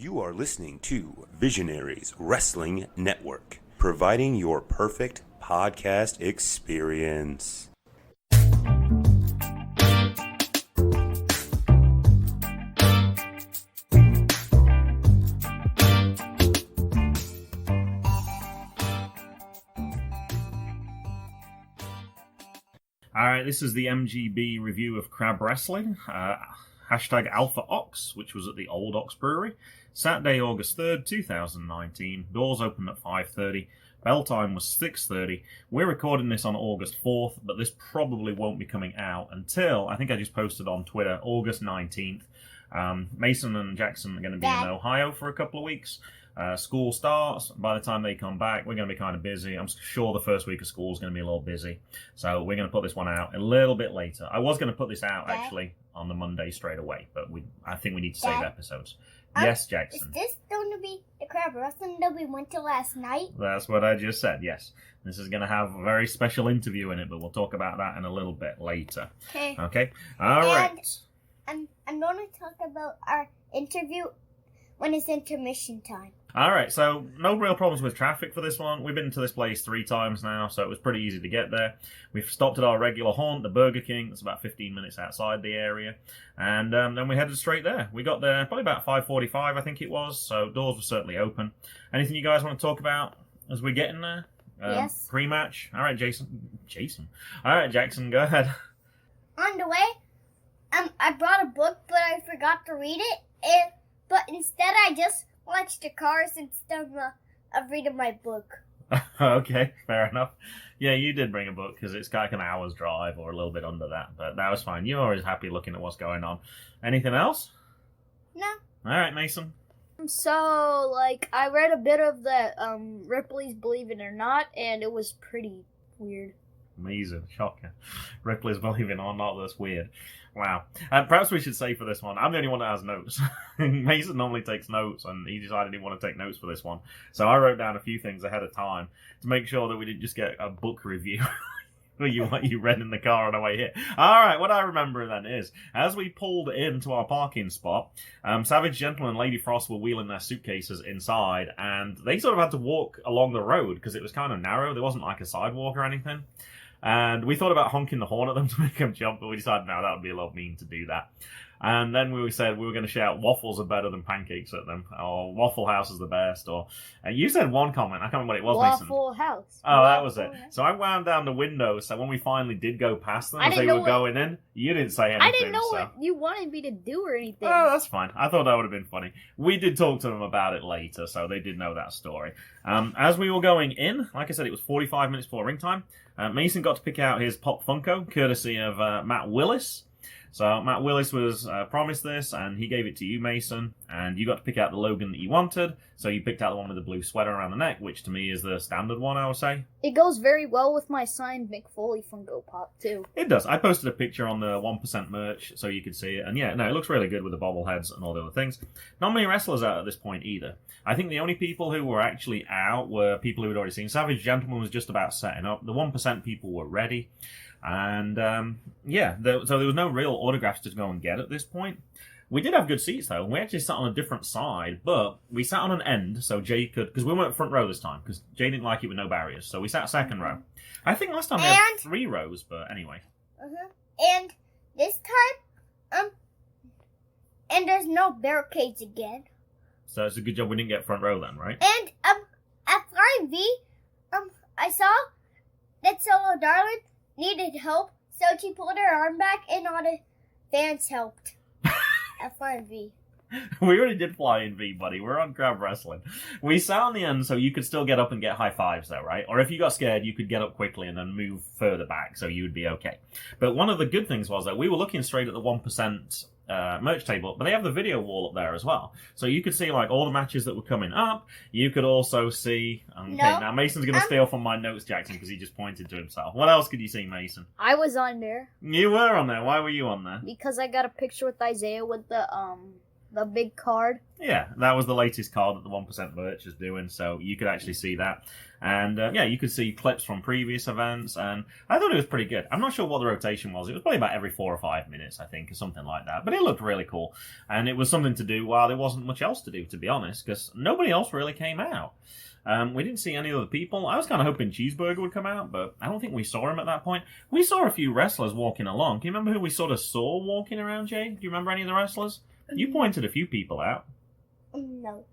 You are listening to Visionaries Wrestling Network, providing your perfect podcast experience. Alright, this is the MGB review of Crab Wrestling. Hashtag Alpha Ox, which was at the Old Ox Brewery. Saturday, August 3rd, 2019. Doors opened at 5:30. Bell time was 6:30. We're recording this on August 4th, but this probably won't be coming out until, I think I just posted on Twitter, August 19th. Mason and Jackson are going to be in Ohio for a couple of weeks. School starts. By the time they come back, we're going to be kind of busy. I'm sure the first week of school is going to be a little busy. So we're going to put this one out a little bit later. I was going to put this out, actually, on the Monday straight away, but I think we need to save episodes. Yes, Jackson. Is this going to be the Crab Wrestling that we went to last night? That's what I just said, yes. This is going to have a very special interview in it, but we'll talk about that in a little bit later. Okay? All right. I'm going to talk about our interview when it's intermission time. Alright, so no real problems with traffic for this one. We've been to this place 3 times now, so it was pretty easy to get there. We've stopped at our regular haunt, the Burger King. It's about 15 minutes outside the area. And then we headed straight there. We got there probably about 5:45, I think it was, so doors were certainly open. Anything you guys want to talk about as we're getting there? Yes. Pre-match? Alright, Jason. Alright, Jackson, go ahead. On the way, I brought a book, but I forgot to read it. But instead, I just watched the cars instead of reading my book. Okay, fair enough. Yeah, you did bring a book because it's like an hour's drive or a little bit under that, but that was fine. You're always happy looking at what's going on. Anything else? No. All right, Mason. So, I read a bit of the Ripley's Believe It or Not, and it was pretty weird. Amazing, shocking. Ripley's Believe It or Not, that's weird. Wow. Perhaps we should say for this one, I'm the only one that has notes. Mason normally takes notes, and he decided he didn't want to take notes for this one. So I wrote down a few things ahead of time to make sure that we didn't just get a book review for what you read in the car on the way here. Alright, what I remember then is, as we pulled into our parking spot, Savage Gentleman and Lady Frost were wheeling their suitcases inside, and they sort of had to walk along the road because it was kind of narrow. There wasn't like a sidewalk or anything. And we thought about honking the horn at them to make them jump, but we decided, no, that would be a lot mean to do that. And then we said we were going to shout waffles are better than pancakes at them, or Waffle House is the best, or... you said one comment, I can't remember what it was, Mason. Waffle House. Oh, that was it. So I wound down the window, so when we finally did go past them as they were going in, you didn't say anything. I didn't know what you wanted me to do or anything. Oh, that's fine. I thought that would have been funny. We did talk to them about it later, so they did know that story. As we were going in, like I said, it was 45 minutes before ring time. Mason got to pick out his Pop Funko, courtesy of Matt Willis. So Matt Willis was promised this, and he gave it to you, Mason, and you got to pick out the Logan that you wanted. So you picked out the one with the blue sweater around the neck, which to me is the standard one, I would say. It goes very well with my signed Mick Foley Funko Pop, too. It does. I posted a picture on the 1% merch so you could see it, and yeah, no, it looks really good with the bobbleheads and all the other things. Not many wrestlers out at this point either. I think the only people who were actually out were people who had already seen. Savage Gentleman was just about setting up. The 1% people were ready. And, so there was no real autographs to go and get at this point. We did have good seats, though. We actually sat on a different side, but we sat on an end, so Jay could... Because we weren't front row this time, because Jay didn't like it with no barriers, so we sat second row. I think last time we had 3 rows, but anyway. And this time, and there's no barricades again. So it's a good job we didn't get front row then, right? And, at 5V, I saw that Solo Darling needed help, so she pulled her arm back, and all the fans helped at 5V. We already did fly in V, buddy. We're on Crab Wrestling. We sat on the end so you could still get up and get high fives, though, right? Or if you got scared, you could get up quickly and then move further back, so you would be okay. But one of the good things was that we were looking straight at the 1% merch table, but they have the video wall up there as well. So you could see all the matches that were coming up. You could also see... Okay, now Mason's going to steal from my notes, Jackson, because he just pointed to himself. What else could you see, Mason? I was on there. You were on there. Why were you on there? Because I got a picture with Isaiah with the the big card. Yeah, that was the latest card that the 1% merch is doing, so you could actually see that. And yeah, you could see clips from previous events, and I thought it was pretty good. I'm not sure what the rotation was. It was probably about every 4 or 5 minutes, I think, or something like that. But it looked really cool, and it was something to do while there wasn't much else to do, to be honest, because nobody else really came out. We didn't see any other people. I was kind of hoping Cheeseburger would come out, but I don't think we saw him at that point. We saw a few wrestlers walking along. Can you remember who we sort of saw walking around, Jay? Do you remember any of the wrestlers? You pointed a few people out. No.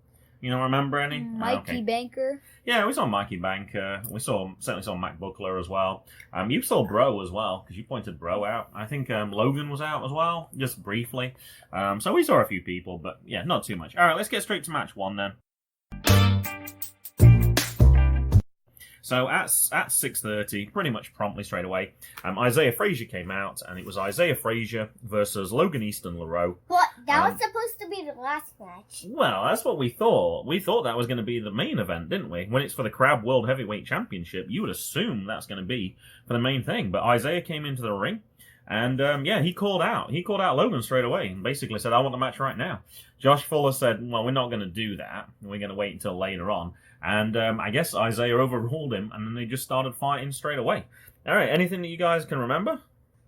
You don't remember any? Mikey Banker. Yeah, we saw Mikey Banker. We certainly saw Mac Buckler as well. You saw Breaux as well, because you pointed Breaux out. I think Logan was out as well, just briefly. So we saw a few people, but yeah, not too much. All right, let's get straight to match 1 then. So at 6:30, pretty much promptly straight away, Isaiah Frazier came out, and it was Isaiah Frazier versus Logan Easton Laroux. What? That was supposed to be the last match. Well, that's what we thought. We thought that was going to be the main event, didn't we? When it's for the Crab World Heavyweight Championship, you would assume that's going to be for the main thing. But Isaiah came into the ring, and yeah, he called out. He called out Logan straight away and basically said, "I want the match right now." Josh Fuller said, "Well, we're not going to do that. We're going to wait until later on." And I guess Isaiah overruled him, and then they just started fighting straight away. All right, anything that you guys can remember?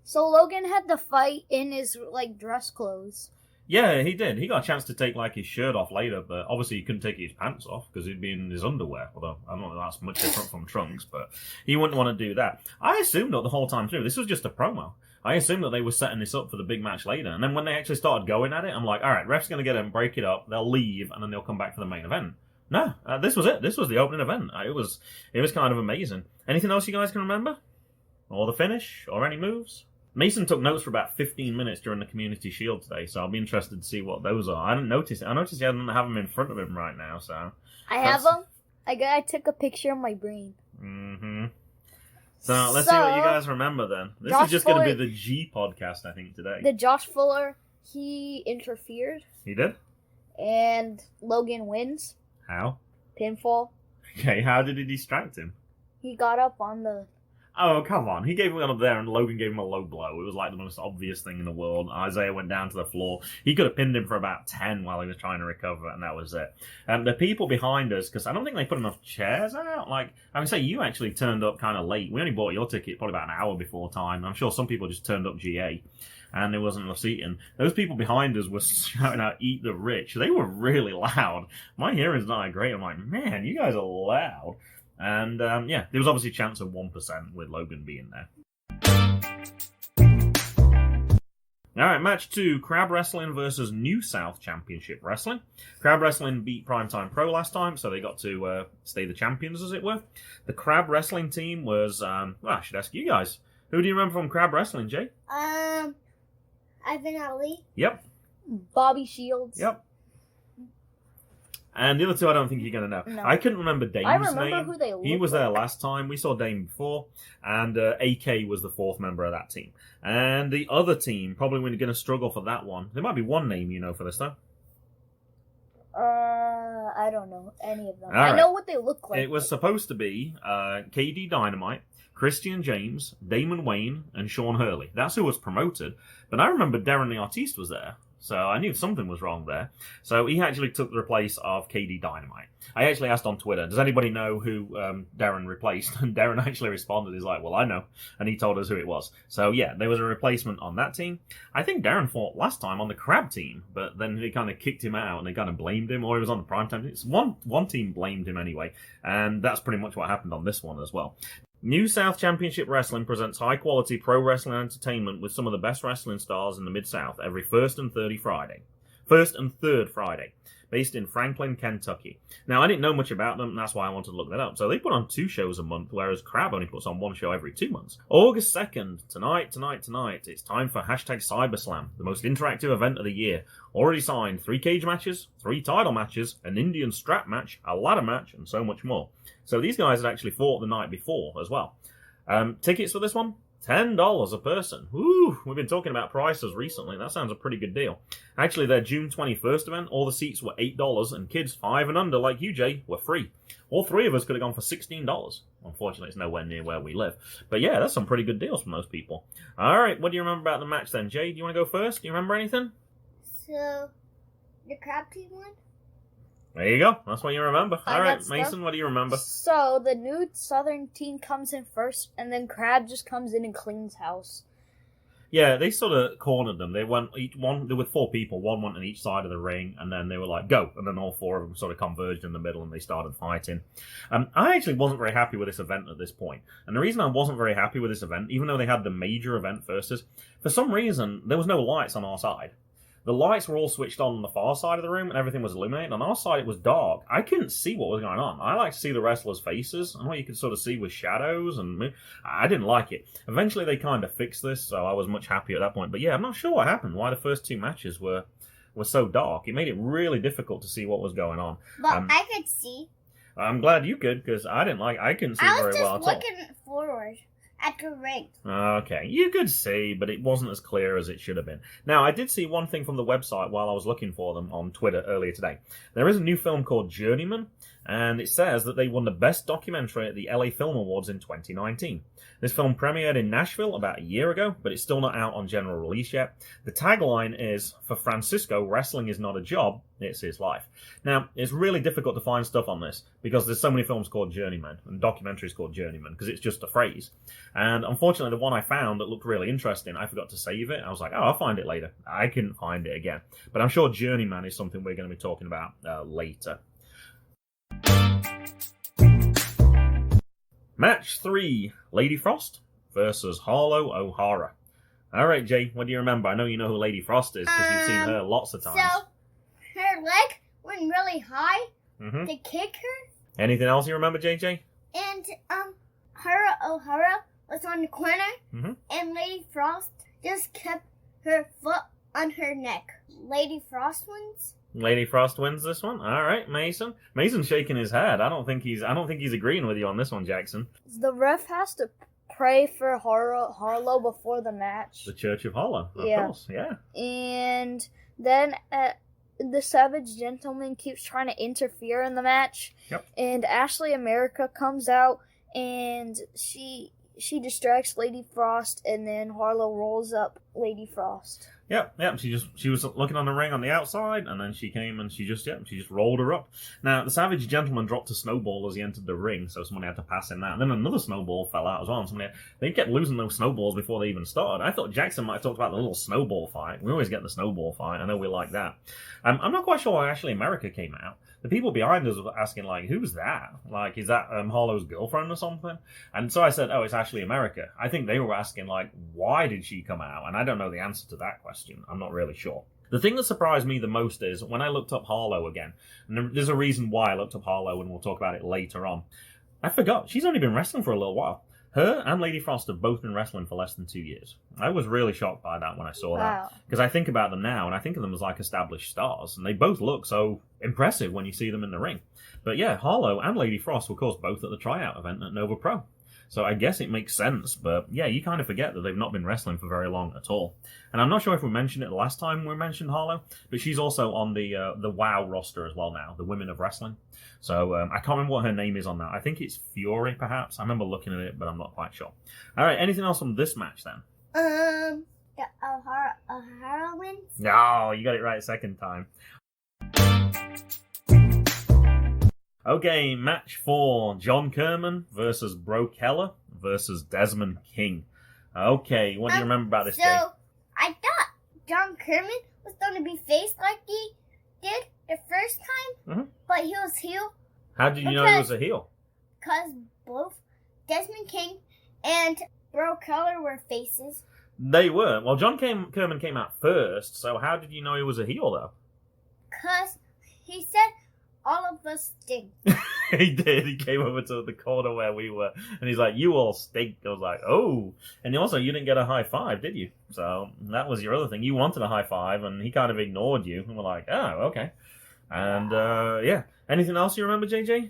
So Logan had to fight in his dress clothes. Yeah, he did. He got a chance to take his shirt off later, but obviously he couldn't take his pants off because he'd be in his underwear. Although I don't know if that's much different from trunks, but he wouldn't want to do that. I assumed that the whole time through this was just a promo. I assumed that they were setting this up for the big match later, and then when they actually started going at it, I'm like, all right, ref's going to get them, break it up, they'll leave, and then they'll come back for the main event. No, this was it. This was the opening event. It was kind of amazing. Anything else you guys can remember? Or the finish? Or any moves? Mason took notes for about 15 minutes during the Community Shield today, so I'll be interested to see what those are. I didn't notice it. I noticed he doesn't have them in front of him right now, so... I have them. I took a picture of my brain. Mm-hmm. So, let's see what you guys remember then. This is just going to be the G podcast, I think, today. The Josh Fuller, he interfered. He did? And Logan wins. How? Pinfall. Okay, how did he distract him? He got up on the... Oh, come on. He gave him up there and Logan gave him a low blow. It was like the most obvious thing in the world. Isaiah went down to the floor. He could have pinned him for about 10 while he was trying to recover, and that was it. The people behind us, because I don't think they put enough chairs out. I would say you actually turned up kind of late. We only bought your ticket probably about an hour before time. I'm sure some people just turned up GA. And there wasn't enough seating. Those people behind us were shouting out, "Eat the rich." They were really loud. My hearing's not great. I'm like, man, you guys are loud. And yeah, there was obviously a chance of 1% with Logan being there. Alright, match 2, Crab Wrestling versus New South Championship Wrestling. Crab Wrestling beat Primetime Pro last time, so they got to stay the champions, as it were. The Crab Wrestling team was, well, I should ask you guys. Who do you remember from Crab Wrestling, Jay? Ivan Ali. Yep. Bobby Shields. Yep. And the other two, I don't think you're going to know. No. I couldn't remember Dame's name. I remember who they looked He was like. there last time. We saw Dame before. And AK was the 4th member of that team. And the other team, probably we're going to struggle for that one. There might be one name you know for this, though. I don't know any of them. All right. I know what they look like. It was supposed to be KD Dynamite, Christian James, Damon Wayne, and Sean Hurley. That's who was promoted. But I remember Darren the Artiste was there. So I knew something was wrong there. So he actually took the place of KD Dynamite. I actually asked on Twitter, does anybody know who Darren replaced? And Darren actually responded, he's like, well, I know. And he told us who it was. So yeah, there was a replacement on that team. I think Darren fought last time on the Crab team, but then they kind of kicked him out and they kind of blamed him, or he was on the Primetime team. One team blamed him anyway. And that's pretty much what happened on this one as well. New South Championship Wrestling presents high-quality pro wrestling entertainment with some of the best wrestling stars in the Mid-South every first and third Friday, based in Franklin, Kentucky. Now, I didn't know much about them, and that's why I wanted to look that up. So they put on 2 shows a month, whereas Crab only puts on 1 show every 2 months. August 2nd, tonight, it's time for #CyberSlam, the most interactive event of the year. Already signed 3 cage matches, 3 title matches, an Indian strap match, a ladder match, and so much more. So these guys had actually fought the night before as well. Tickets for this one? $10 a person. Woo! We've been talking about prices recently. That sounds a pretty good deal. Actually, their June 21st event, all the seats were $8, and kids 5 and under, like you, Jay, were free. All 3 of us could have gone for $16. Unfortunately, it's nowhere near where we live. But yeah, that's some pretty good deals from those people. All right, what do you remember about the match then, Jay? Do you want to go first? Do you remember anything? So, the crab team won. There you go. That's what you remember. I All right, got Mason, stuff. what do you remember? So the new Southern team comes in first, and then Crab just comes in and cleans house. Yeah, they sort of cornered them. They went there were 4 people. One went on each side of the ring, and then they were like, go. And then all 4 of them sort of converged in the middle, and they started fighting. I actually wasn't very happy with this event at this point. And the reason I wasn't very happy with this event, even though they had the major event first, is for some reason, there was no lights on our side. The lights were all switched on the far side of the room, and everything was illuminated. On our side, it was dark. I couldn't see what was going on. I like to see the wrestlers' faces, and what you could sort of see was shadows, and I didn't like it. Eventually, they kind of fixed this, so I was much happier at that point. But yeah, I'm not sure what happened, why the first 2 matches were so dark. It made it really difficult to see what was going on. But I could see. I'm glad you could, because I couldn't see very well at all. I was just looking forward at the ring. Okay, you could see, but it wasn't as clear as it should have been. Now, I did see one thing from the website while I was looking for them on Twitter earlier today. There is a new film called Journeyman, and it says that they won the Best Documentary at the LA Film Awards in 2019. This film premiered in Nashville about a year ago, but it's still not out on general release yet. The tagline is, for Francisco, wrestling is not a job, it's his life. Now, it's really difficult to find stuff on this, because there's so many films called Journeyman, and documentaries called Journeyman, because it's just a phrase. And unfortunately, the one I found that looked really interesting, I forgot to save it. I was like, oh, I'll find it later. I couldn't find it again. But I'm sure Journeyman is something we're going to be talking about later. Match 3, Lady Frost versus Harlow O'Hara. All right, Jay, what do you remember? I know you know who Lady Frost is because you've seen her lots of times. So, her leg went really high to kick her. Anything else you remember, JJ? And, Hara O'Hara was on the corner, and Lady Frost just kept her foot on her neck. Lady Frost wins. Lady Frost wins this one. All right, Mason. Mason's shaking his head. I don't think he's agreeing with you on this one, Jackson. The ref has to pray for Harlow before the match. The Church of Harlow, of course, yeah. And then the Savage Gentleman keeps trying to interfere in the match. Yep. And Ashley America comes out, and she distracts Lady Frost, and then Harlow rolls up Lady Frost. Yep. She was looking on the ring on the outside, and then she came and she just rolled her up. Now, the Savage Gentleman dropped a snowball as he entered the ring, so somebody had to pass him that. And then another snowball fell out as well. And they kept losing those snowballs before they even started. I thought Jackson might have talked about the little snowball fight. We always get the snowball fight. I know we like that. I'm not quite sure why Ashley America came out. The people behind us were asking, like, who's that? Like, is that Harlow's girlfriend or something? And so I said, oh, it's Ashley America. I think they were asking, like, why did she come out? And I don't know the answer to that question. I'm not really sure. The thing that surprised me the most is when I looked up Harlow again, and there's a reason why I looked up Harlow, and we'll talk about it later on. I forgot. She's only been wrestling for a little while. Her and Lady Frost have both been wrestling for less than 2 years. I was really shocked by that when I saw that. Because I think about them now, and I think of them as like established stars. And they both look so impressive when you see them in the ring. But yeah, Harlow and Lady Frost were, of course, both at the tryout event at Nova Pro. So I guess it makes sense. But yeah, you kind of forget that they've not been wrestling for very long at all. And I'm not sure if we mentioned it the last time we mentioned Harlow, but she's also on the WoW roster as well now, the Women of Wrestling. So I can't remember what her name is on that. I think it's Fury, perhaps. I remember looking at it, but I'm not quite sure. All right, anything else from this match then? The O'Hara wins. No, you got it right second time. Okay, match 4. John Kermon versus Breaux Keller versus Dezmon King. Okay, what do you remember about this game? So, I thought John Kermon was going to be faced like he did the first time, but he was heel. How did you know he was a heel? Because both Dezmon King and Breaux Keller were faces. They were. Well, John Kermon came out first, so how did you know he was a heel, though? Because he said all of us stink. He did. He came over to the corner where we were, and he's like, you all stink. I was like, oh. And also, you didn't get a high five, did you? So that was your other thing. You wanted a high five, and he kind of ignored you. And we're like, oh, okay. And, yeah. Anything else you remember, JJ?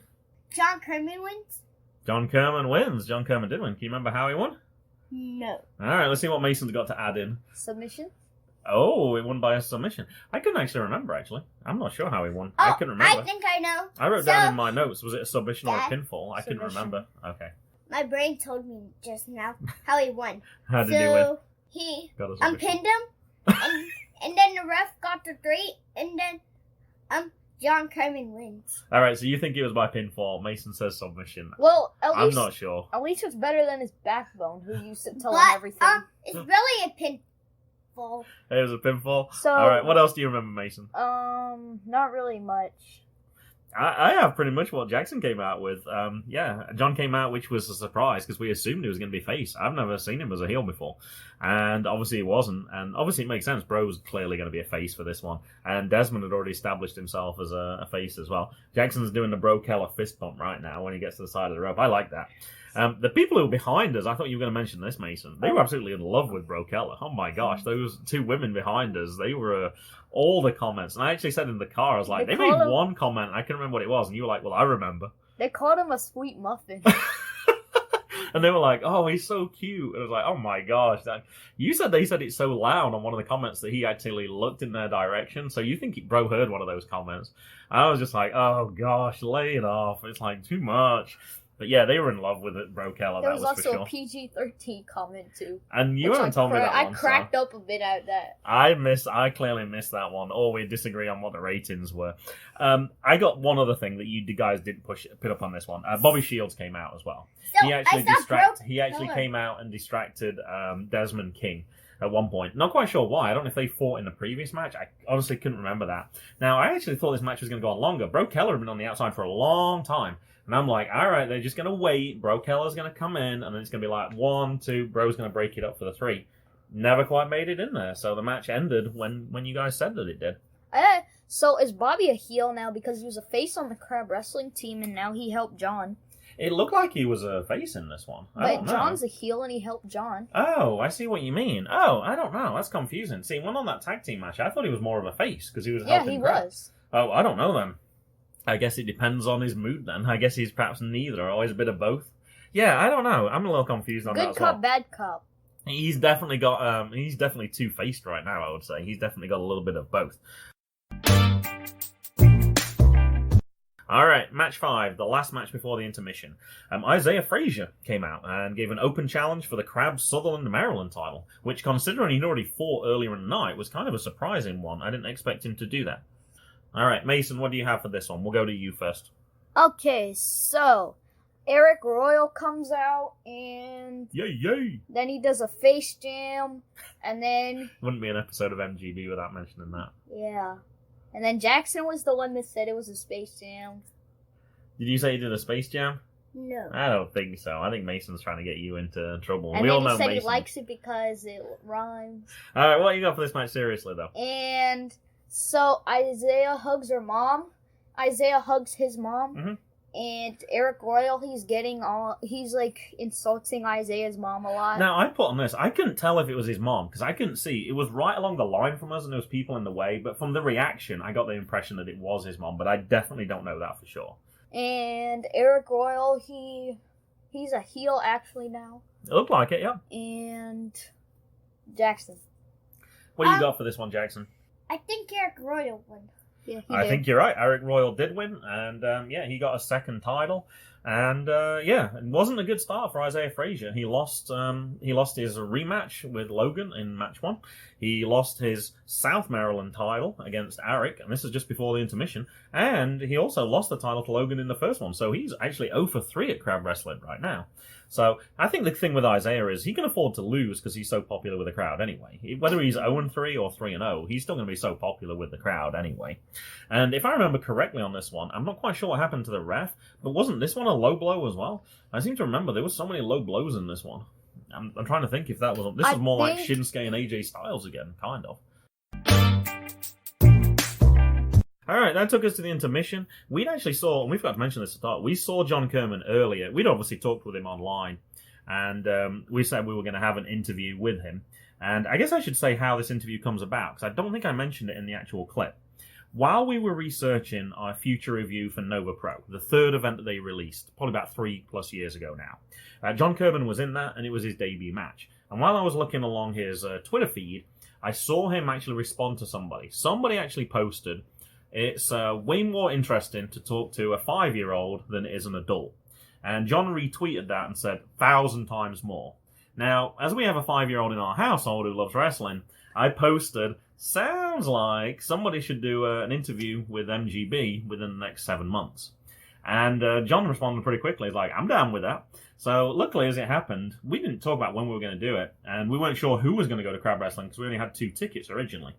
John Kermon wins? John Kermon wins. John Kermon did win. Can you remember how he won? No. All right, let's see what Mason's got to add in. Submission? Oh, it won by a submission. I couldn't actually remember, actually. I'm not sure how he won. I couldn't remember. I think I know. I wrote down in my notes, was it a submission or a Dad, pinfall? I couldn't remember. Okay. My brain told me just now how he won. How did he win? He Got a submission. pinned him, and then the ref got the 3, and then John Kermon wins. All right, so you think it was by pinfall. Mason says submission. Well, I'm not sure. At least it's better than his backbone, who used to tell him But everything. it's really a pinfall. It was a pinfall. So, All right, what else do you remember, Mason? not really much. I have pretty much what Jackson came out with. John came out, which was a surprise because we assumed he was going to be face. I've never seen him as a heel before, and obviously he wasn't. And obviously it makes sense. Breaux's clearly going to be a face for this one, and Dezmon had already established himself as a face as well. Jackson's doing the Breaux Keller fist bump right now when he gets to the side of the rope. I like that. The people who were behind us, I thought you were going to mention this, Mason. They were absolutely in love with Breaux Keller. Oh my gosh, those two women behind us, they were all the comments. And I actually said in the car, I was like, they made one comment, I can't remember what it was, and you were like, well, I remember. They called him a sweet muffin. And they were like, oh, he's so cute. And I was like, oh my gosh. You said they said it so loud on one of the comments that he actually looked in their direction. So you think Breaux heard one of those comments. I was just like, oh gosh, lay it off. It's like too much. But yeah, they were in love with it, Breaux Keller, There that was was for also sure. a PG-13 comment too. And you haven't told me that one. I cracked up a bit at that. I clearly missed that one, or we disagree on what the ratings were. I got one other thing that you guys didn't put up on this one. Bobby Shields came out as well. So He actually He actually Keller. came out and distracted Dezmon King at one point. Not quite sure why. I don't know if they fought in the previous match. I honestly couldn't remember that. Now, I actually thought this match was going to go on longer. Breaux Keller had been on the outside for a long time. And I'm like, all right, they're just going to wait. Breaux Keller's going to come in, and then it's going to be like 1, 2. Breaux's going to break it up for the 3. Never quite made it in there. So the match ended when you guys said that it did. So is Bobby a heel now because he was a face on the Crab Wrestling team and now he helped John? It looked like he was a face in this one. I don't But know. John's a heel and he helped John. Oh, I see what you mean. Oh, I don't know. That's confusing. See, when on that tag team match, I thought he was more of a face because he was helping. Yeah, he Brad. was. Oh, I don't know then. I guess it depends on his mood then. I guess he's perhaps neither, or always a bit of both. Yeah, I don't know. I'm a little confused on that Good as well. cop, bad cop. He's definitely got. He's definitely two-faced right now. I would say he's definitely got a little bit of both. All right, match 5, the last match before the intermission. Isaiah Frazier came out and gave an open challenge for the Crabs Sutherland Maryland title, which, considering he'd already fought earlier in the night, was kind of a surprising one. I didn't expect him to do that. All right, Mason, what do you have for this one? We'll go to you first. Okay, so Eric Royal comes out and Yay! then he does a face jam and then Wouldn't be an episode of MGB without mentioning that. yeah. And then Jackson was the one that said it was a space jam. Did you say he did a Space Jam? No. I don't think so. I think Mason's trying to get you into trouble. And We then all he know said Mason. he likes it because it rhymes. All right, what you got for this match? Seriously though. And so Isaiah hugs her mom. Isaiah hugs his mom. Mhm. And Eric Royal, he's like insulting Isaiah's mom a lot. Now, I put on this, I couldn't tell if it was his mom, because I couldn't see. It was right along the line from us, and there was people in the way, but from the reaction, I got the impression that it was his mom, but I definitely don't know that for sure. And Eric Royal, he's a heel actually now. It looked like it, yeah. And Jackson. What do you got for this one, Jackson? I think Eric Royal won. Yeah, he I did. think you're right. Eric Royal did win, and he got a second title. And it wasn't a good start for Isaiah Frazier. He lost his rematch with Logan in match 1. He lost his South Maryland title against Eric, and this is just before the intermission. And he also lost the title to Logan in the first one. So he's actually 0 for 3 at Crab Wrestling right now. So I think the thing with Isaiah is he can afford to lose because he's so popular with the crowd anyway. Whether he's 0-3 or 3-0, he's still going to be so popular with the crowd anyway. And if I remember correctly on this one, I'm not quite sure what happened to the ref, but wasn't this one a low blow as well? I seem to remember there was so many low blows in this one. I'm trying to think if that was... This I was more like think- Shinsuke and AJ Styles again, kind of. Alright, that took us to the intermission. We'd actually saw, and we forgot to mention this at the start, we saw John Kermon earlier. We'd obviously talked with him online, and we said we were going to have an interview with him. And I guess I should say how this interview comes about, because I don't think I mentioned it in the actual clip. While we were researching our future review for Nova Pro, the third event that they released, probably about 3+ years ago now, John Kermon was in that, and it was his debut match. And while I was looking along his Twitter feed, I saw him actually respond to somebody. Somebody actually posted, "It's way more interesting to talk to a 5-year-old than it is an adult." And John retweeted that and said, 1,000 times more. Now, as we have a 5-year-old in our household who loves wrestling, I posted, sounds like somebody should do an interview with MGB within the next 7 months. And John responded pretty quickly. He's like, I'm down with that. So luckily, as it happened, we didn't talk about when we were going to do it. And we weren't sure who was going to go to crab wrestling because we only had 2 tickets originally.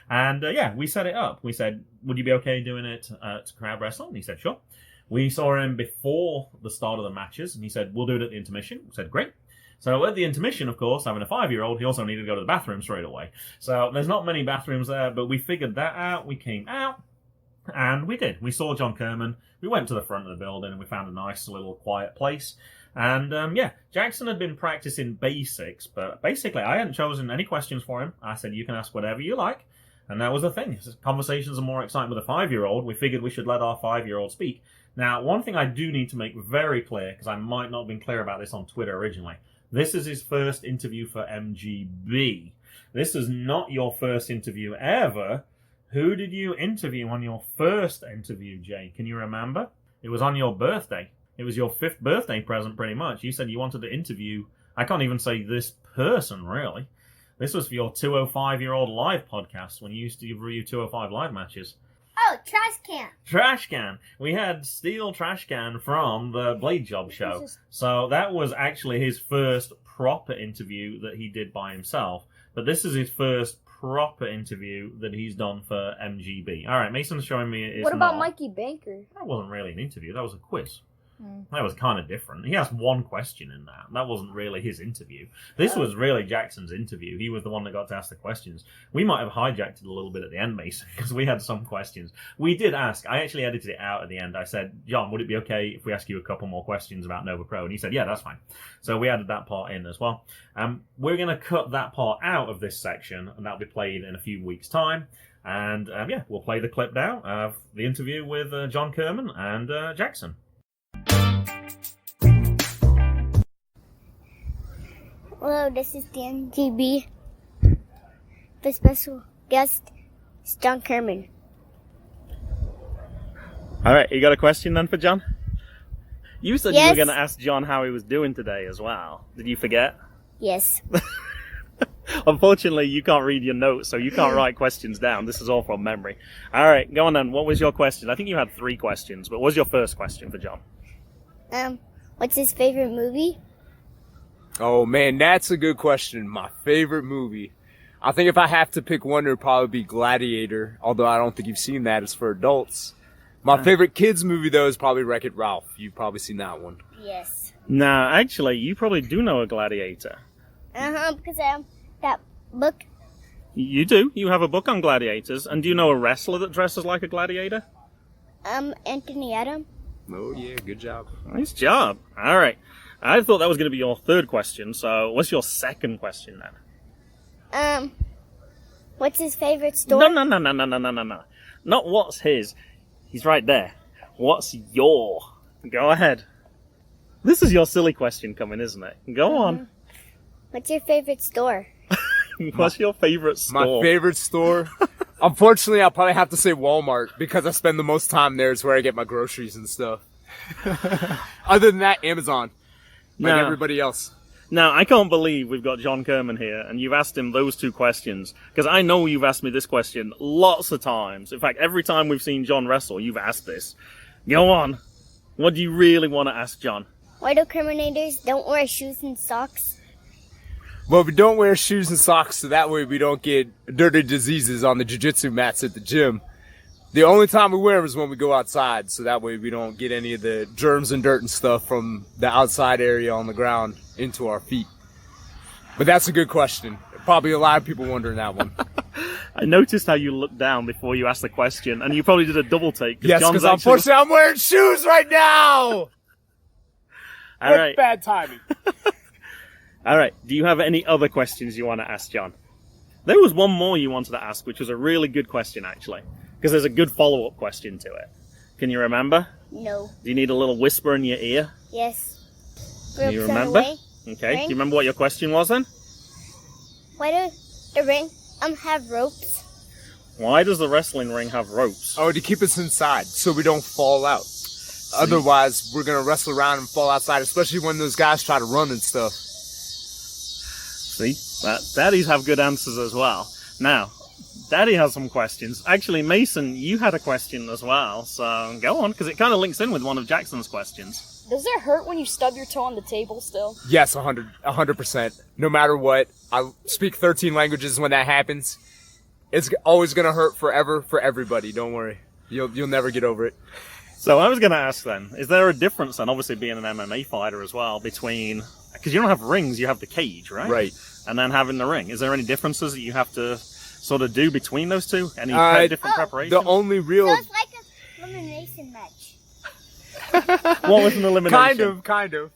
And we set it up. We said, would you be okay doing it at crab wrestling? And he said, sure. We saw him before the start of the matches. And he said, we'll do it at the intermission. We said, great. So at the intermission, of course, having a 5-year-old, he also needed to go to the bathroom straight away. So there's not many bathrooms there, but we figured that out. We came out, and we did. We saw John Kermon. We went to the front of the building, and we found a nice little quiet place. And, Jackson had been practicing basics, but basically I hadn't chosen any questions for him. I said, you can ask whatever you like. And that was the thing. Conversations are more exciting with a 5-year-old. We figured we should let our 5-year-old speak. Now, one thing I do need to make very clear, because I might not have been clear about this on Twitter originally, this is his first interview for MGB. This is not your first interview ever. Who did you interview on your first interview, Jay? Can you remember? It was on your birthday. It was your 5th birthday present, pretty much. You said you wanted to interview, I can't even say this person, really. This was for your 205-year-old live podcast when you used to review 205 live matches. Oh, trash can. Trash can. We had Steel Trash Can from the Blade Job show. So that was actually his first proper interview that he did by himself. But this is his first proper interview that he's done for MGB. All right, Mason's showing me it's What about not. Mikey Banker? That wasn't really an interview. That was a quiz. That was kind of different. He asked one question in that. That wasn't really his interview. This was really Jackson's interview. He was the one that got to ask the questions. We might have hijacked it a little bit at the end, Mason, because we had some questions. We did ask. I actually edited it out at the end. I said, John, would it be okay if we ask you a couple more questions about Nova Pro? And he said, yeah, that's fine. So we added that part in as well. We're going to cut that part out of this section, and that'll be played in a few weeks' time. And, we'll play the clip now of the interview with John Kermon and Jackson. Hello, this is the MGB. The special guest is John Kermon. All right, you got a question then for John? You said you Yes. were going to ask John how he was doing today as well. Did you forget? Yes. Unfortunately, you can't read your notes, so you can't write questions down. This is all from memory. All right, go on then. What was your question? I think you had 3 questions, but what was your first question for John? What's his favorite movie? Oh man, that's a good question. My favorite movie. I think if I have to pick one, it would probably be Gladiator, although I don't think you've seen that. It's for adults. My favorite kids movie, though, is probably Wreck-It Ralph. You've probably seen that one. Yes. No, actually, you probably do know a gladiator. Because I have that book. You do. You have a book on gladiators. And do you know a wrestler that dresses like a gladiator? Anthony Adam. Oh yeah, good job. Nice job. All right. I thought that was going to be your third question, so what's your second question then? What's his favorite store? No. Not what's his. He's right there. What's your? Go ahead. This is your silly question coming, isn't it? Go on. What's your favorite store? What's your favorite store? My favorite store? Unfortunately, I'll probably have to say Walmart, because I spend the most time there. It's where I get my groceries and stuff. Other than that, Amazon. Like everybody else. Now, I can't believe we've got John Kermon here, and you've asked him those 2 questions, because I know you've asked me this question lots of times. In fact, every time we've seen John wrestle, you've asked this. Go on. What do you really want to ask John? Why do Kermonators don't wear shoes and socks? Well, we don't wear shoes and socks, so that way we don't get dirty diseases on the jiu-jitsu mats at the gym. The only time we wear them is when we go outside, so that way we don't get any of the germs and dirt and stuff from the outside area on the ground into our feet. But that's a good question. Probably a lot of people wondering that one. I noticed how you looked down before you asked the question, and you probably did a double take. Yes, because unfortunately I'm wearing shoes right now! All What right. bad timing. All right. Do you have any other questions you want to ask John? There was one more you wanted to ask, which was a really good question, actually. Because there's a good follow-up question to it. Can you remember? No. Do you need a little whisper in your ear? Yes. Do you Ropes on the remember? way. Okay. Ring? Do you remember what your question was then? Why do the ring have ropes? Why does the wrestling ring have ropes? Oh, to keep us inside, so we don't fall out. Otherwise, we're going to wrestle around and fall outside, especially when those guys try to run and stuff. See? Daddies have good answers as well. Now, Daddy has some questions. Actually, Mason, you had a question as well, so go on, because it kind of links in with one of Jackson's questions. Does it hurt when you stub your toe on the table still? Yes, 100%. No matter what, I speak 13 languages when that happens. It's always gonna hurt forever for everybody. Don't worry, you'll never get over it. So I was going to ask then, is there a difference then, obviously being an MMA fighter as well, between, because you don't have rings, you have the cage, right? Right. And then having the ring. Is there any differences that you have to sort of do between those two? Any different preparations? The only real... So it's like a elimination match. What was an elimination? Kind of.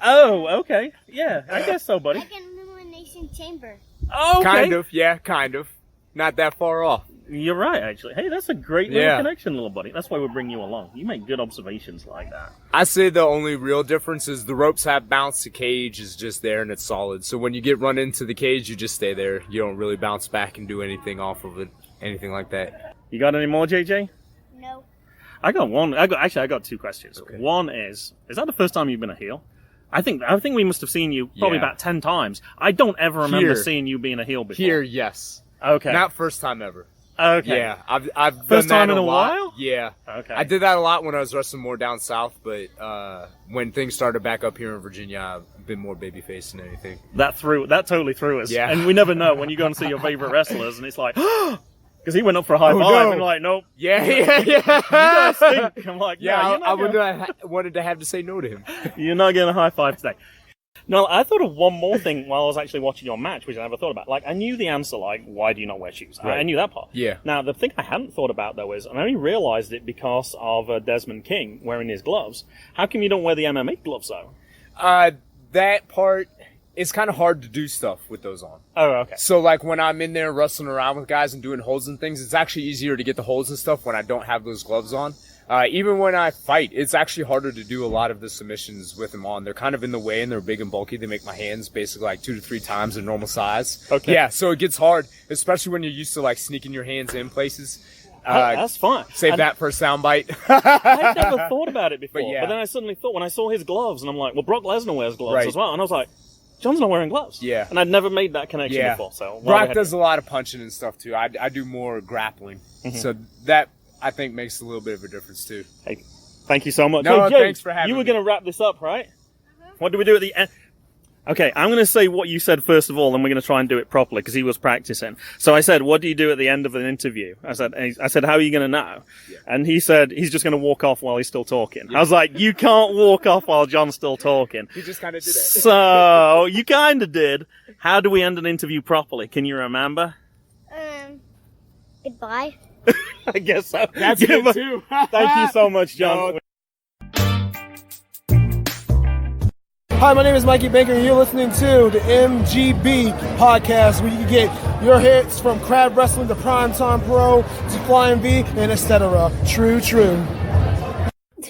Oh, okay. Yeah, I guess so, buddy. Like an elimination chamber. Oh, okay. Kind of. Not that far off. You're right, actually. Hey, that's a great little Yeah. connection, little buddy. That's why we bring you along. You make good observations like that. I say the only real difference is the ropes have bounce, the cage is just there and it's solid. So when you get run into the cage, you just stay there. You don't really bounce back and do anything off of it, anything like that. You got any more, JJ? No. I got one. I got two questions. Okay. One is that the first time you've been a heel? I think we must have seen you probably Yeah. about 10 times. I don't ever remember Here. seeing you being a heel before. Here, yes. Okay. Not first time ever. Okay. Yeah, I've First done time that in a lot. while? Yeah. Okay. I did that a lot when I was wrestling more down south, but when things started back up here in Virginia, I've been more babyface than anything. That totally threw us. Yeah. And we never know when you go and see your favorite wrestlers, and it's like, because he went up for a high Oh, five, no. and like, nope. Yeah. You guys stink. I'm like, Yeah, no, I would wanted to have to say no to him. you're not getting a high five today. No, I thought of one more thing while I was actually watching your match, which I never thought about. Like, I knew the answer, like, why do you not wear shoes? I Right. knew that part. Yeah. Now, the thing I hadn't thought about, though, is, and I only realized it because of Dezmon King wearing his gloves. How come you don't wear the MMA gloves, though? That part, it's kind of hard to do stuff with those on. Oh, okay. So, like, when I'm in there wrestling around with guys and doing holds and things, it's actually easier to get the holds and stuff when I don't have those gloves on. Even when I fight, it's actually harder to do a lot of the submissions with them on. They're kind of in the way and they're big and bulky. They make my hands basically like 2 to 3 times their normal size. Okay. Yeah, so it gets hard, especially when you're used to, like, sneaking your hands in places. That's fine. Save And that for a soundbite. I never thought about it before. But yeah. But then I suddenly thought, when I saw his gloves, and I'm like, well, Brock Lesnar wears gloves Right. as well. And I was like, John's not wearing gloves. Yeah. And I'd never made that connection Yeah. before. So Brock does a lot of punching and stuff, too. I do more grappling. Mm-hmm. So that, I think, makes a little bit of a difference, too. Hey, thank you so much. No, Hey, Jay, thanks for having You were me. going to wrap this up, right? What do we do at the end? Okay, I'm going to say what you said first of all, and we're going to try and do it properly because he was practicing. So I said, "What do you do at the end of an interview?" I said, "How are you going to know?" Yeah. And he said, "He's just going to walk off while he's still talking." I was like, "You can't walk off while John's still talking." He just kind of did it. So you kind of did. How do we end an interview properly? Can you remember? Goodbye. I guess so. That's Give good, a- too. Thank you so much, John. No, Hi, my name is Mikey Baker, and you're listening to the MGB podcast, where you can get your hits from crab wrestling to primetime pro to flying V and etc. True.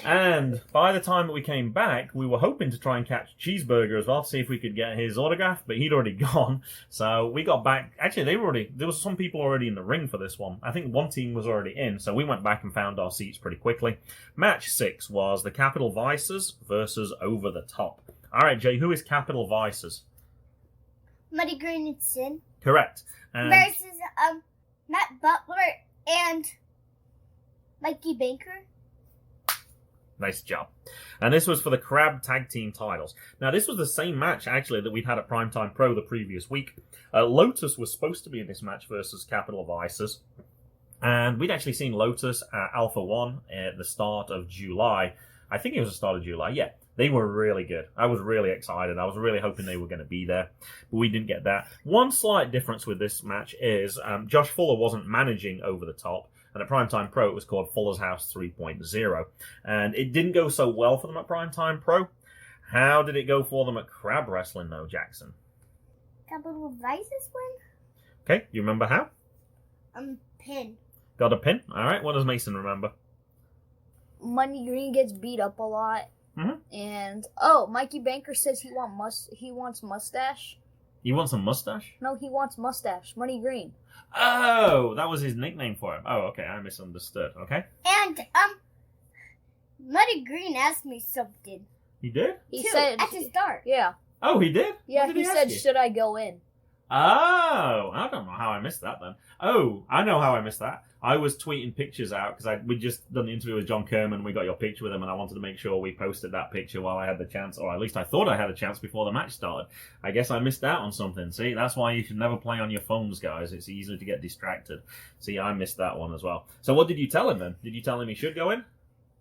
And by the time that we came back, we were hoping to try and catch Cheeseburger as well, see if we could get his autograph, but he'd already gone. So we got back. Actually, there was some people already in the ring for this one. I think one team was already in, so we went back and found our seats pretty quickly. Match 6 was the Capital Vices versus Over the Top. All right, Jay, who is Capital Vices? Muddy Green and Sin Correct. And versus Matt Butler and Mikey Baker. nice job. And this was for the Crab Tag Team titles. Now, this was the same match, actually, that we'd had at Primetime Pro the previous week. Lotus was supposed to be in this match versus Capital Vices. And we'd actually seen Lotus at Alpha 1 at the start of July. I think it was the start of July, yeah. They were really good. I was really excited. I was really hoping they were going to be there, but we didn't get that. One slight difference with this match is Josh Fuller wasn't managing Over the Top, and at Primetime Pro it was called Fuller's House 3.0, and it didn't go so well for them at Primetime Pro. How did it go for them at Crab Wrestling, though, Jackson? Capital Vices win. Okay, you remember how? Pin. Got a pin? All right, what does Mason remember? Money Green gets beat up a lot. Mhm. And Mikey Banker says he wants mustache. You want some mustache? No, he wants mustache. Money Green. Oh, that was his nickname for him. Oh, okay, I misunderstood. Okay. And Muddy Green asked me something. He did? He too, said at the start. yeah. Oh, he did? Yeah, What did he ask said you? should I go in? Oh, I don't know how I missed that then. Oh, I know how I missed that. I was tweeting pictures out because we just done the interview with John Kermon. We got your picture with him, and I wanted to make sure we posted that picture while I had the chance, or at least I thought I had a chance before the match started. I guess I missed out on something. See, that's why you should never play on your phones, guys. It's easy to get distracted. See, I missed that one as well. So what did you tell him then? Did you tell him he should go in?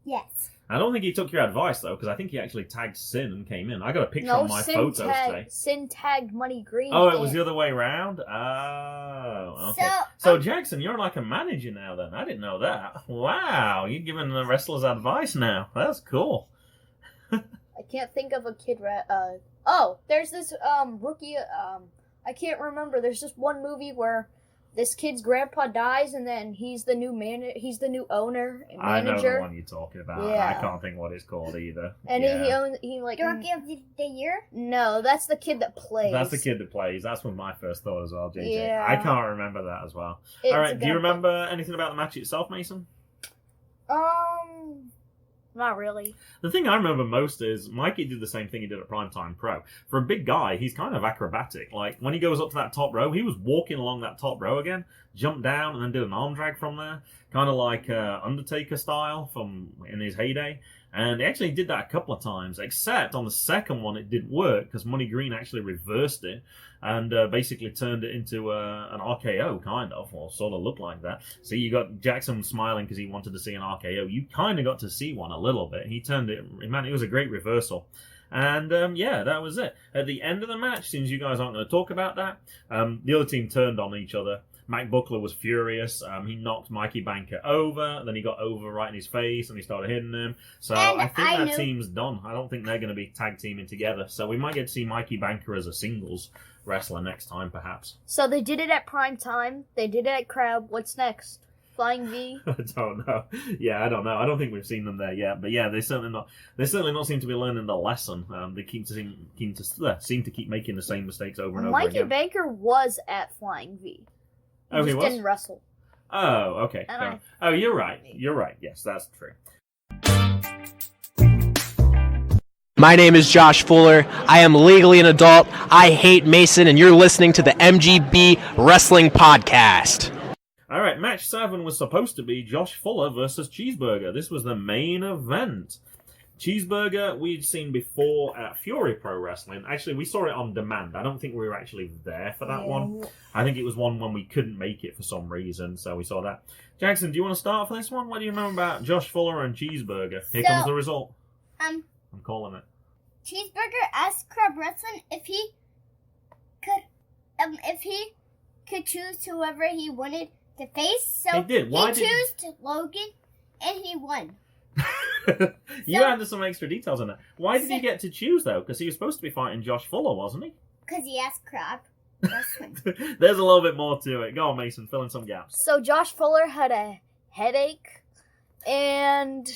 Yes. I don't think he took your advice, though, because I think he actually tagged Sin and came in. I got a picture on my photos today. Sin tagged Money Green. Oh, it was the other way around? Oh, okay. So Jackson, you're like a manager now, then. I didn't know that. Wow, you're giving the wrestlers advice now. That's cool. I can't think of a kid oh, there's this rookie, I can't remember. There's just one movie where this kid's grandpa dies, and then he's the new he's the new owner and manager. I know the one you're talking about. Yeah. I can't think what it's called either. And he Rookie of the year? No, that's the kid that plays. That's the kid that plays. That's what my first thought as well, JJ. Yeah. I can't remember that as well. All right, do you remember anything about the match itself, Mason? Not really. The thing I remember most is Mikey did the same thing he did at Primetime Pro. For a big guy, he's kind of acrobatic. Like, when he goes up to that top row, he was walking along that top row again, jumped down, and then did an arm drag from there. Kind of like Undertaker style from in his heyday. And he actually did that a couple of times, except on the second one it didn't work because Money Green actually reversed it and basically turned it into an RKO, kind of, or sort of looked like that. So you got Jackson smiling because he wanted to see an RKO. You kind of got to see one a little bit. He turned it, man, it was a great reversal. And yeah, that was it. At the end of the match, since you guys aren't going to talk about that, the other team turned on each other. Mac Buckler was furious. He knocked Mikey Banker over. Then he got over right in his face, and he started hitting him. So I think that team's done. I don't think they're going to be tag teaming together. So we might get to see Mikey Banker as a singles wrestler next time, perhaps. So they did it at Prime Time. They did it at Crab. What's next? Flying V? I don't know. Yeah, I don't know. I don't think we've seen them there yet. But yeah, they certainly not seem to be learning the lesson. They seem to keep making the same mistakes over and over again. Mikey Banker was at Flying V. He just didn't wrestle. Oh, okay. Oh, you're right. You're right. Yes, that's true. My name is Josh Fuller. I am legally an adult. I hate Mason, and you're listening to the MGB Wrestling Podcast. All right, match 7 was supposed to be Josh Fuller versus Cheeseburger. This was the main event. Cheeseburger, we'd seen before at Fury Pro Wrestling. Actually, we saw it on demand. I don't think we were actually there for that one. I think it was one when we couldn't make it for some reason, so we saw that. Jackson, do you want to start for this one? What do you remember about Josh Fuller and Cheeseburger? Here comes the result. I'm calling it. Cheeseburger asked Crab Wrestling if he could choose whoever he wanted to face. So he did. Why he chose Logan, and he won. You added some extra details on that. Why did he get to choose, though? Because he was supposed to be fighting Josh Fuller, wasn't he? Because he asked Crab Wrestling. There's a little bit more to it. Go on, Mason. Fill in some gaps. So Josh Fuller had a headache, and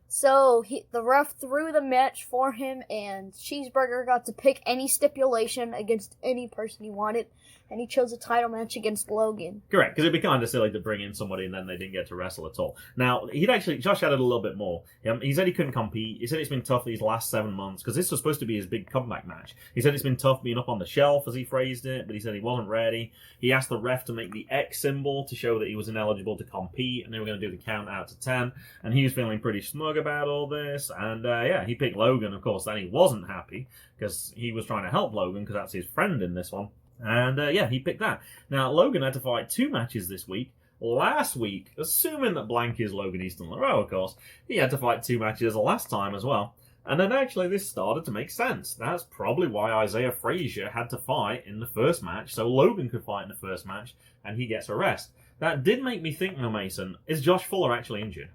so the ref threw the match for him, and Cheeseburger got to pick any stipulation against any person he wanted, and he chose a title match against Logan. Correct, because it'd be kind of silly to bring in somebody and then they didn't get to wrestle at all. Now, Josh added a little bit more. He said he couldn't compete. He said it's been tough these last 7 months, because this was supposed to be his big comeback match. He said it's been tough being up on the shelf, as he phrased it, but he said he wasn't ready. He asked the ref to make the X symbol to show that he was ineligible to compete, and they were going to do the count out to 10, and he was feeling pretty smug about all this, and yeah, he picked Logan, of course. Then he wasn't happy, because he was trying to help Logan, because that's his friend in this one. And yeah, he picked that. Now, Logan had to fight 2 matches this week. Last week, assuming that blank is Logan Easton Laroux, of course, he had to fight 2 matches last time as well. And then actually this started to make sense. That's probably why Isaiah Frazier had to fight in the first match, so Logan could fight in the first match, and he gets a rest. That did make me think, though, Mason, is Josh Fuller actually injured?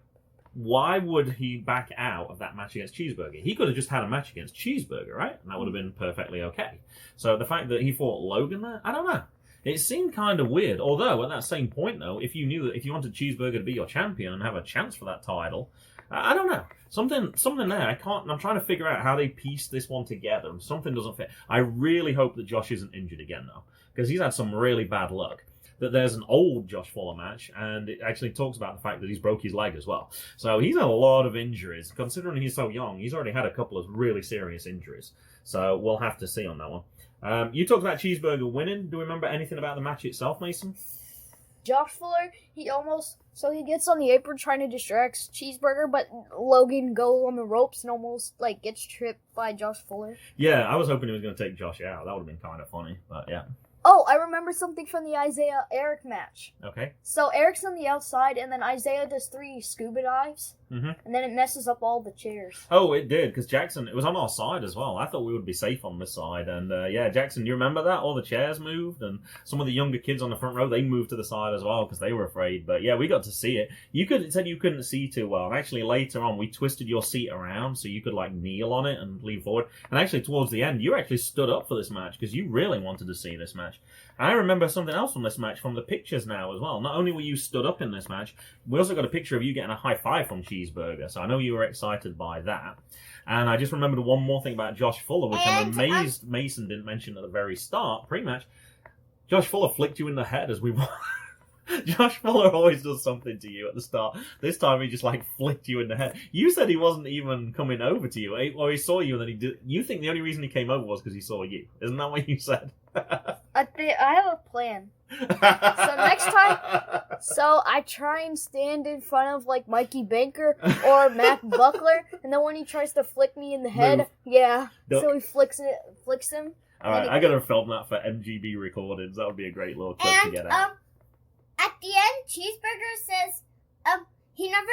Why would he back out of that match against Cheeseburger? He could have just had a match against Cheeseburger, right? And that would have been perfectly okay. So the fact that he fought Logan there, I don't know. It seemed kind of weird. Although, at that same point, though, if you knew that if you wanted Cheeseburger to be your champion and have a chance for that title, I don't know. Something there. I'm trying to figure out how they piece this one together, and something doesn't fit. I really hope that Josh isn't injured again, though, because he's had some really bad luck. that there's an old Josh Fuller match, and it actually talks about the fact that he's broke his leg as well. So he's had a lot of injuries. Considering he's so young, he's already had a couple of really serious injuries. So we'll have to see on that one. You talked about Cheeseburger winning. Do you remember anything about the match itself, Mason? Josh Fuller, he gets on the apron trying to distract Cheeseburger, but Logan goes on the ropes and almost gets tripped by Josh Fuller. Yeah, I was hoping he was going to take Josh out. That would have been kind of funny, but yeah. Oh, I remember something from the Isaiah-Eric match. Okay. So Eric's on the outside, and then Isaiah does 3 scuba dives, and then it messes up all the chairs. Oh, it did, because Jackson, it was on our side as well. I thought we would be safe on this side, and yeah, Jackson, do you remember that? All the chairs moved, and some of the younger kids on the front row, they moved to the side as well, because they were afraid. But yeah, we got to see it. It said you couldn't see too well, and actually later on, we twisted your seat around so you could kneel on it and lean forward. And actually towards the end, you actually stood up for this match, because you really wanted to see this match. I remember something else from this match from the pictures now as well. Not only were you stood up in this match, we also got a picture of you getting a high five from Cheeseburger. So I know you were excited by that. And I just remembered one more thing about Josh Fuller, which I'm amazed Mason didn't mention at the very start, pre-match. Josh Fuller flicked you in the head as we won. Josh Fuller always does something to you at the start. This time he just flicked you in the head. You said he wasn't even coming over to you, or he saw you and then he did. You think the only reason he came over was because he saw you. Isn't that what you said? I have a plan. So next time, I try and stand in front of Mikey Banker or Matt Buckler, and then when he tries to flick me in the head, so he flicks him. Alright, I gotta film that for MGB recordings. That would be a great little clip to get out. At the end, Cheeseburger says he never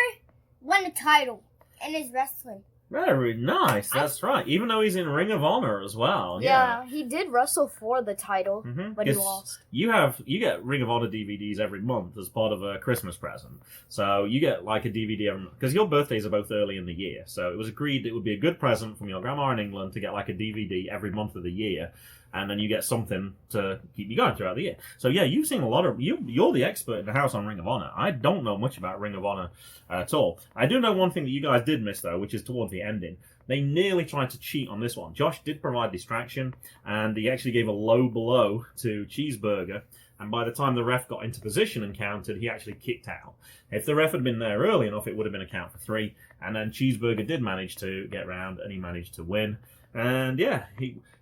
won a title in his wrestling. Very nice, that's right. Even though he's in Ring of Honor as well. Yeah, he did wrestle for the title, but he lost. You get Ring of Honor DVDs every month as part of a Christmas present. So you get a DVD every month. Because your birthdays are both early in the year. So it was agreed it would be a good present from your grandma in England to get a DVD every month of the year. And then you get something to keep you going throughout the year. So yeah, you've seen a lot of... You're the expert in the house on Ring of Honor. I don't know much about Ring of Honor at all. I do know one thing that you guys did miss, though, which is towards the ending. They nearly tried to cheat on this one. Josh did provide distraction, and he actually gave a low blow to Cheeseburger. And by the time the ref got into position and counted, he actually kicked out. If the ref had been there early enough, it would have been a count for 3. And then Cheeseburger did manage to get round, and he managed to win. And yeah,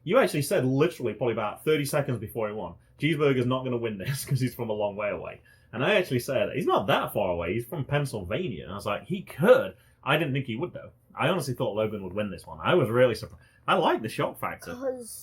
you actually said literally probably about 30 seconds before he won, Cheeseburger's not going to win this because he's from a long way away. And I actually said, he's not that far away, he's from Pennsylvania. And I was like, he could. I didn't think he would, though. I honestly thought Logan would win this one. I was really surprised. I liked the shock factor.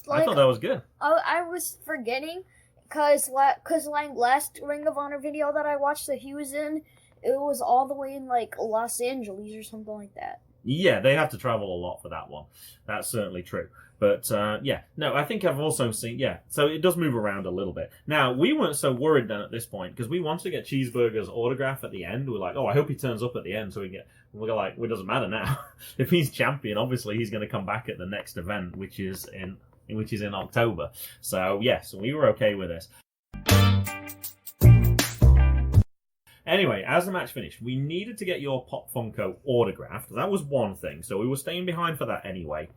I thought that was good. I was forgetting, because last Ring of Honor video that I watched that he was in, it was all the way in Los Angeles or something like that. Yeah, they have to travel a lot for that one. That's certainly true. But, I think I've also seen, so it does move around a little bit. Now, we weren't so worried then at this point, because we wanted to get Cheeseburger's autograph at the end. We're like, I hope he turns up at the end, so we're like, well, it doesn't matter now. If he's champion, obviously he's going to come back at the next event, which is in October. So, yes, we were okay with this. Anyway, as the match finished, we needed to get your Pop Funko autographed. That was one thing, so we were staying behind for that anyway.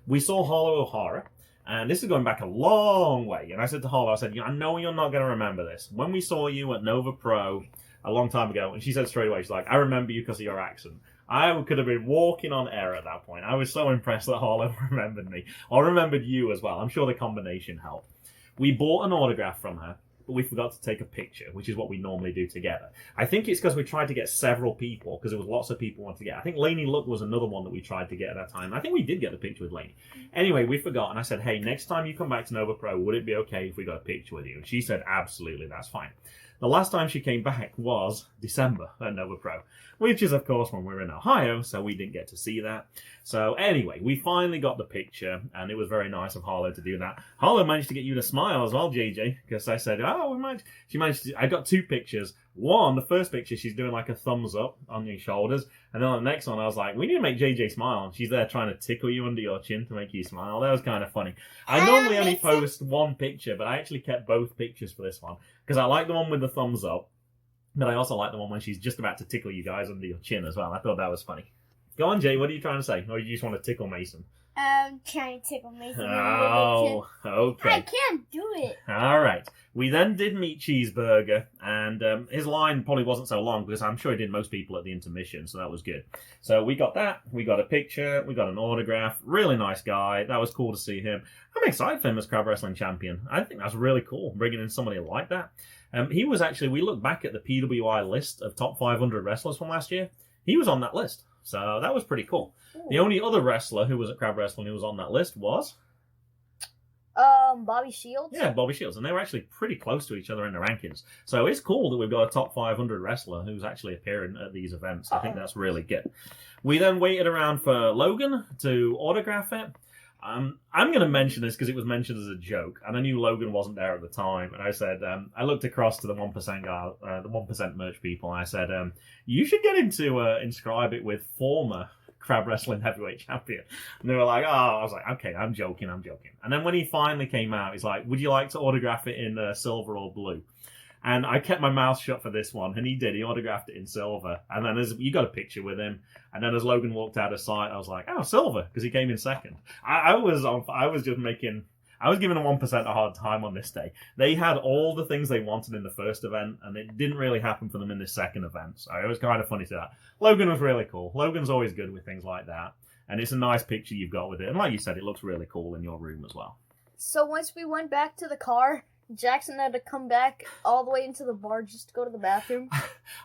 We saw Harlow Hara, and this is going back a long way. And I said to Harlow, I know you're not going to remember this. When we saw you at Nova Pro a long time ago, and she said straight away, she's like, I remember you because of your accent. I could have been walking on air at that point. I was so impressed that Harlow remembered me. I remembered you as well. I'm sure the combination helped. We bought an autograph from her, but we forgot to take a picture, which is what we normally do together. I think it's because we tried to get several people, because there was lots of people wanted to get. I think Lainey Luck was another one that we tried to get at that time. I think we did get the picture with Lainey. Anyway, we forgot, and I said, hey, next time you come back to Nova Pro, would it be okay if we got a picture with you? And she said, absolutely, that's fine. The last time she came back was December at Nova Pro, which is, of course, when we were in Ohio, so we didn't get to see that. So anyway, we finally got the picture, and it was very nice of Harlow to do that. Harlow managed to get you to smile as well, JJ, because I said, she managed to, I got 2 pictures. One, the first picture, she's doing a thumbs up on your shoulders, and then on the next one, I was like, we need to make JJ smile, and she's there trying to tickle you under your chin to make you smile. That was kind of funny. I normally only post one picture, but I actually kept both pictures for this one, because I like the one with the thumbs up, but I also like the one when she's just about to tickle you guys under your chin as well. I thought that was funny. Go on, Jay. What are you trying to say? Or you just want to tickle Mason? Trying to tickle Mason. Oh, okay. I can't do it. All right. We then did meet Cheeseburger, and his line probably wasn't so long because I'm sure he did most people at the intermission, so that was good. So we got that. We got a picture. We got an autograph. Really nice guy. That was cool to see him. I'm excited for him as Crab Wrestling Champion. I think that's really cool, bringing in somebody like that. He was actually, we looked back at the PWI list of top 500 wrestlers from last year. He was on that list. So that was pretty cool. Ooh. The only other wrestler who was at Crab Wrestling who was on that list was... Bobby Shields? Yeah, Bobby Shields. And they were actually pretty close to each other in the rankings. So it's cool that we've got a top 500 wrestler who's actually appearing at these events. I think that's really good. We then waited around for Logan to autograph it. I'm going to mention this because it was mentioned as a joke, and I knew Logan wasn't there at the time. And I said, I looked across to the 1% guy, the 1% merch people, and I said, you should get him to inscribe it with former Crab Wrestling Heavyweight Champion. And they were like, oh, I was like, okay, I'm joking. And then when he finally came out, he's like, would you like to autograph it in silver or blue? And I kept my mouth shut for this one, and he did. He autographed it in silver. And then you got a picture with him. And then as Logan walked out of sight, I was like, oh, silver, because he came in second. I was giving the 1% a hard time on this day. They had all the things they wanted in the first event, and it didn't really happen for them in this second event. So it was kind of funny to that. Logan was really cool. Logan's always good with things like that. And it's a nice picture you've got with it. And like you said, it looks really cool in your room as well. So once we went back to the car, Jackson had to come back all the way into the bar just to go to the bathroom.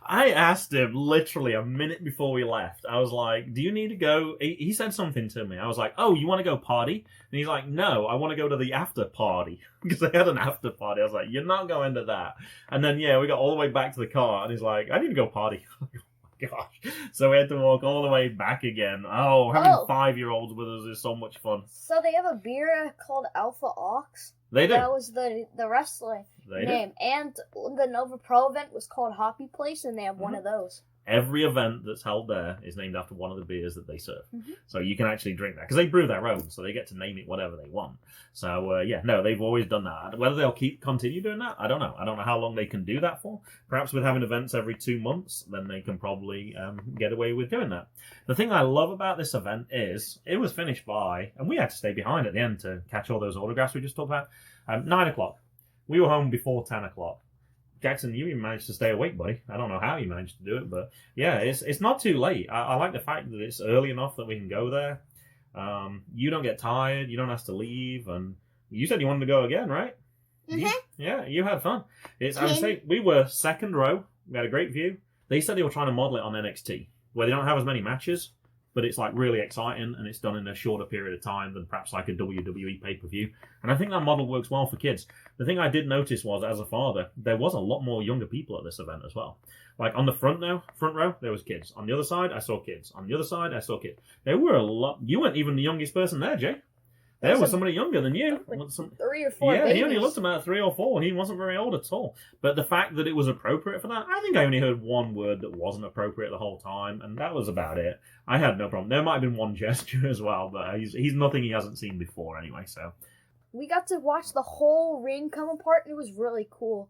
I asked him literally a minute before we left. I was like, do you need to go? He said something to me. I was like, oh, you want to go party? And he's like, no, I want to go to the after party. Because they had an after party. I was like, you're not going to that. And then, yeah, we got all the way back to the car. And he's like, I need to go party. Gosh. So we had to walk all the way back again. Having 5-year-olds with us is so much fun. So they have a beer called Alpha Ox. They do. That was the wrestling name. And the Nova Pro event was called Hoppy Place, and they have one of those. Every event that's held there is named after one of the beers that they serve. Mm-hmm. So you can actually drink that. Because they brew their own, so they get to name it whatever they want. So, they've always done that. Whether they'll continue doing that, I don't know. I don't know how long they can do that for. Perhaps with having events every 2 months, then they can probably get away with doing that. The thing I love about this event is it was finished by, and we had to stay behind at the end to catch all those autographs we just talked about, 9 o'clock. We were home before 10 o'clock. Jackson, you even managed to stay awake, buddy. I don't know how you managed to do it, but yeah, it's not too late. I like the fact that it's early enough that we can go there. You don't get tired. You don't have to leave. And you said you wanted to go again, right? Mm-hmm. Yeah, you had fun. I would say we were second row. We had a great view. They said they were trying to model it on NXT, where they don't have as many matches, but it's like really exciting and it's done in a shorter period of time than perhaps like a WWE pay-per-view. And I think that model works well for kids. The thing I did notice was, as a father, there was a lot more younger people at this event as well. Like on the front row, there was kids. On the other side, I saw kids. On the other side, I saw kids. There were a lot. You weren't even the youngest person there, Jay. There was somebody younger than you. Like 3 or 4 Yeah, babies. he only looked about 3 or 4. He wasn't very old at all. But the fact that it was appropriate for that, I think I only heard one word that wasn't appropriate the whole time, and that was about it. I had no problem. There might have been one gesture as well, but he's nothing he hasn't seen before anyway, so. We got to watch the whole ring come apart, and it was really cool.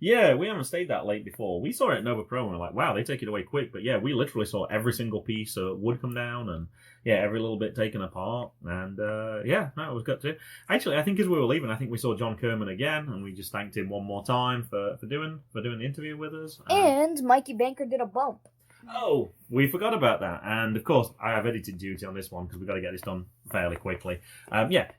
Yeah, we haven't stayed that late before. We saw it at Nova Pro, and we're like, wow, they take it away quick. But yeah, we literally saw every single piece of wood come down, and yeah, every little bit taken it was good too. Actually, I think as we were leaving, I think we saw John Kermon again, and we just thanked him one more time for doing the interview with us. And Mikey Banker did a bump. Oh, we forgot about that. And of course, I have edited duty on this one because we've got to get this done fairly quickly.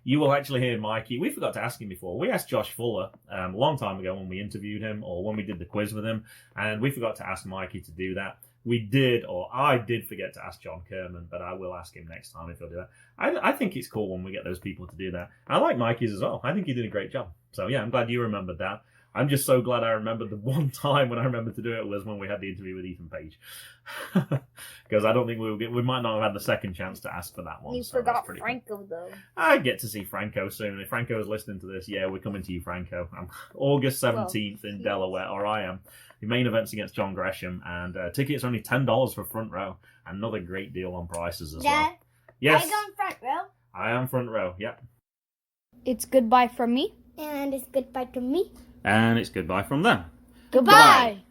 You will actually hear Mikey. We forgot to ask him before. We asked Josh Fuller a long time ago when we interviewed him or when we did the quiz with him, and we forgot to ask Mikey to do that. I did forget to ask John Kermon, but I will ask him next time if he'll do that. I think it's cool when we get those people to do that. I like Mikey's as well. I think he did a great job. So yeah, I'm glad you remembered that. I'm just so glad I remembered the one time when I remembered to do it was when we had the interview with Ethan Page. Because I don't think we might not have had the second chance to ask for that one. You forgot Franco, cool. Though. I get to see Franco soon. If Franco is listening to this, yeah, we're coming to you, Franco. I'm August 17th in Delaware, or I am. The main event's against John Gresham, and tickets are only $10 for front row. Another great deal on prices as well. Yes. Are you going front row? I am front row, yep. It's goodbye from me. And it's goodbye to me. And it's goodbye from them. Goodbye.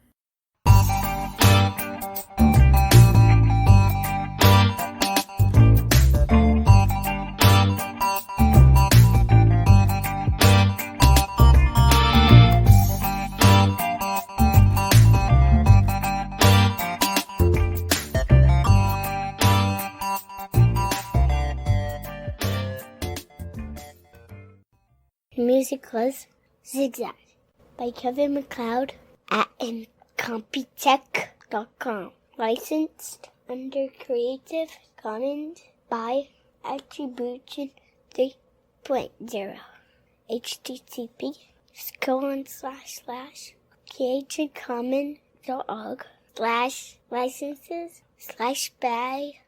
Music was Zigzag by Kevin MacLeod at Incompetech.com. Licensed under Creative Commons by Attribution 3.0. http://creativecommons.org/licenses/by/